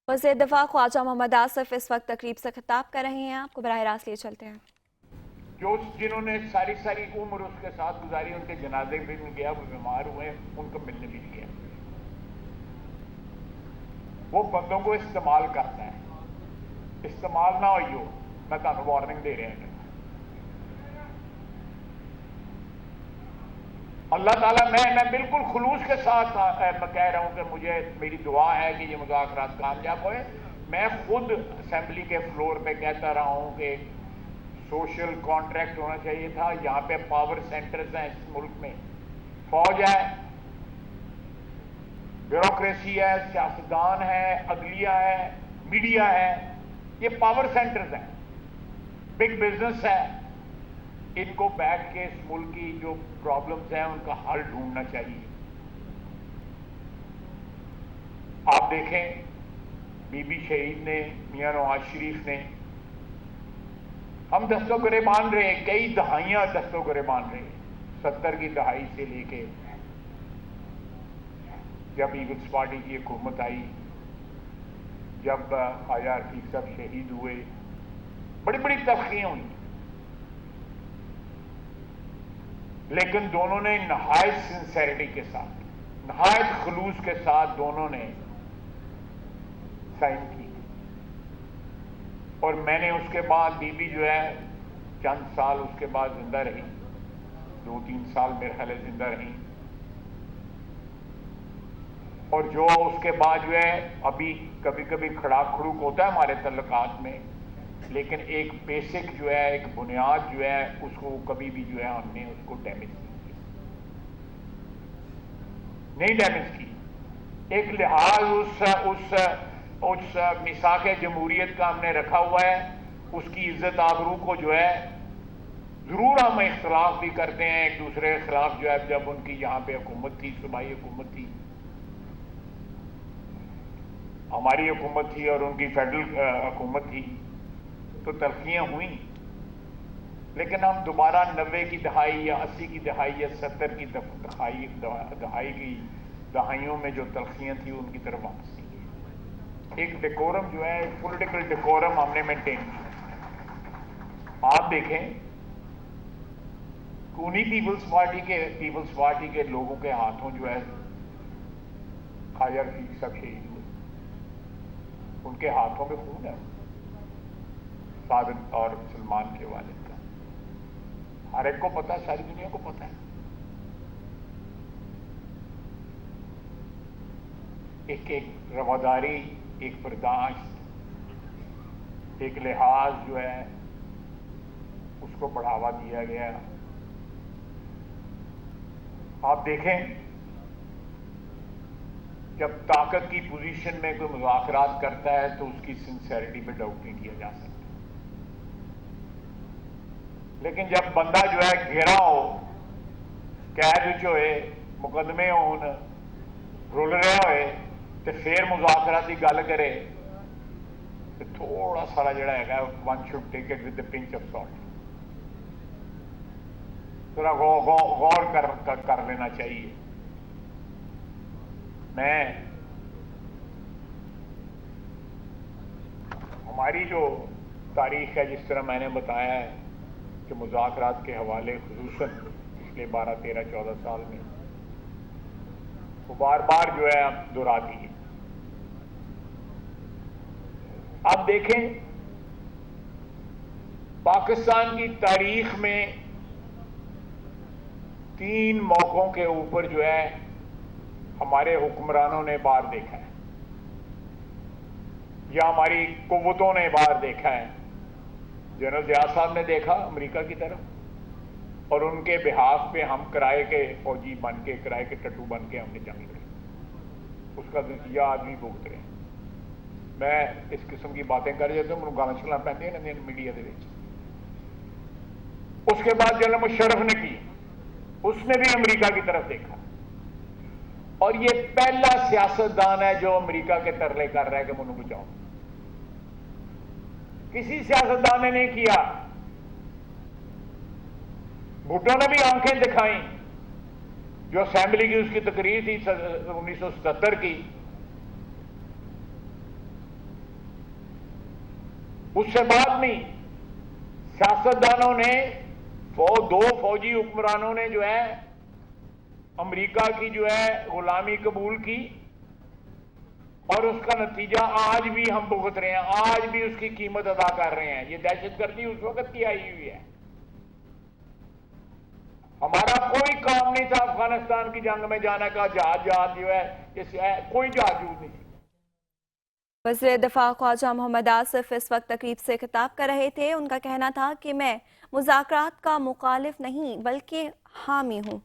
वज़ीर दिफा ख्वाजा मोहम्मद आसिफ इस वक्त तकरीब से खिताब कर रहे हैं। आपको बराह रास्त लिए चलते हैं। जो जिन्होंने सारी सारी उम्र उसके साथ गुजारी, उनके जनाजे भी नहीं गया, वो बीमार हुए, उनको मिलने भी नहीं गया। वो बंदों को इस्तेमाल करता है, इस्तेमाल ना होइयो, मैं तुहानू वार्निंग दे रहा हूं। अल्लाह ताला, मैं बिल्कुल खुलूस के साथ मैं कह रहा हूं कि मुझे मेरी दुआ है कि ये मुज़ाकरात कामयाब होए। मैं खुद असेंबली के फ्लोर पे कहता रहा हूं कि सोशल कॉन्ट्रैक्ट होना चाहिए था। यहां पे पावर सेंटर्स हैं इस मुल्क में, फौज है, ब्यूरोक्रेसी है, सियासतदान है, अदलिया है, मीडिया है, ये पावर सेंटर्स हैं, बिग बिजनेस है। इनको बैठ के इस मुल्क की जो प्रॉब्लम्स हैं उनका हल ढूंढना चाहिए। आप देखें, बीबी शहीद ने, मियां नवाज शरीफ ने, हम दस्तों गिरेबान रहे, कई दहाइयां दस्तों गिरेबान रहे। 70 की दहाई से लेके जब पीपल्स पार्टी की हुकूमत आई, जब ख्वाजा रफीक साहब शहीद हुए, बड़ी बड़ी तलखियां हुई, लेकिन दोनों ने नहायत सिंसेरिटी के साथ, नहायत खुलूस के साथ दोनों ने साइन की। और मैंने उसके बाद, बीबी जो है चंद साल उसके बाद जिंदा रही, 2-3 साल मेरे ख्याल है जिंदा रही। और जो उसके बाद जो है, अभी कभी कभी खड़ाक खड़ूक होता है हमारे तल्लुकात में, लेकिन एक बेसिक जो है, एक बुनियाद जो है, उसको कभी भी जो है हमने उसको डैमेज नहीं डैमेज की। एक लिहाज उस मिसाक जमहूरियत का हमने रखा हुआ है, उसकी इज्जत आबरू को जो है, जरूर हम इख्तलाफ भी करते हैं एक दूसरे के खिलाफ जो है। जब उनकी यहां पे हुकूमत थी, सूबाई हुकूमत थी, हमारी हुकूमत थी और उनकी फेडरल हुकूमत थी, तो तलखियां हुई। लेकिन हम दोबारा 90 की दहाई या 80 की दहाई या 70 की दहाई की दहाइयों में जो तलखियां थी उनकी तरफ वापस नहीं गई। एक डेकोरम जो है, पॉलिटिकल डेकोरम हमने मेंटेन किया। आप देखें, उन्हीं पीपल्स पार्टी के लोगों के हाथों जो है ख्वाजा रफीक साहब शहीद हुए, उनके हाथों में खून है, सादिक और सलमान के वालिद का। हर एक को पता है, सारी दुनिया को पता है। एक रवादारी, एक बर्दाश्त, एक लिहाज जो है, उसको बढ़ावा दिया गया। आप देखें, जब ताकत की पोजीशन में कोई मुज़ाकरात करता है तो उसकी सिंसेरिटी पे डाउट नहीं किया जा सकता। लेकिन जब बंदा जो है घेरा हो, कैद होए, मुकदमे होन, रुल रहा होए, तो फिर मुज़ाकरात की गल करे, तो थोड़ा सारा जड़ा है, one should take it with the pinch of salt. थोड़ा गौर कर लेना चाहिए। हमारी जो तारीख है, जिस तरह मैंने बताया है कि मुज़ाकरात के हवाले खुसूसन पिछले 12, 13, 14 साल में वो बार बार जो है दोहराती है। आप देखें, पाकिस्तान की तारीख में 3 मौकों के ऊपर जो है हमारे हुक्मरानों ने बाहर देखा है, या हमारी कुव्वतों ने बाहर देखा है। जनरल ज़िया साहब ने देखा अमेरिका की तरफ, और उनके बिहाफ पे हम किराए के फौजी बन के, किराए के टट्टू बन के हमने जंग लड़ी, उसका नतीजा आदमी भुगत रहे। मैं इस किस्म की बातें कर जाता हूं, मैं गाना चलना पैंदे ने मीडिया के विच। उसके बाद जनरल मुशर्रफ ने की, उसने भी अमेरिका की तरफ देखा, और ये पहला सियासतदान है जो अमेरिका के तरले कर रहा है कि मुझे बचाओ। किसी सियासतदान ने नहीं किया। भुट्टो ने भी आंखें दिखाई, जो असेंबली की उसकी तकरीर थी 1977 की, उससे बाद में सियासतदानों ने दो फौजी हुक्मरानों ने जो है अमेरिका की जो है गुलामी कबूल की और उसका नतीजा आज भी हम भुगत रहे हैं, आज भी उसकी कीमत अदा कर रहे हैं। ये दहशतगर्दी उस वक्त की आई हुई है। हमारा कोई काम नहीं था अफगानिस्तान की जंग में जाने का, जहाज जो है कोई जहाज नहीं। वज़ीर दिफा ख्वाजा मोहम्मद आसिफ इस वक्त तकरीब से खिताब कर रहे थे। उनका कहना था कि मैं मुज़ाकरात का मुखालिफ नहीं बल्कि हामी हूँ।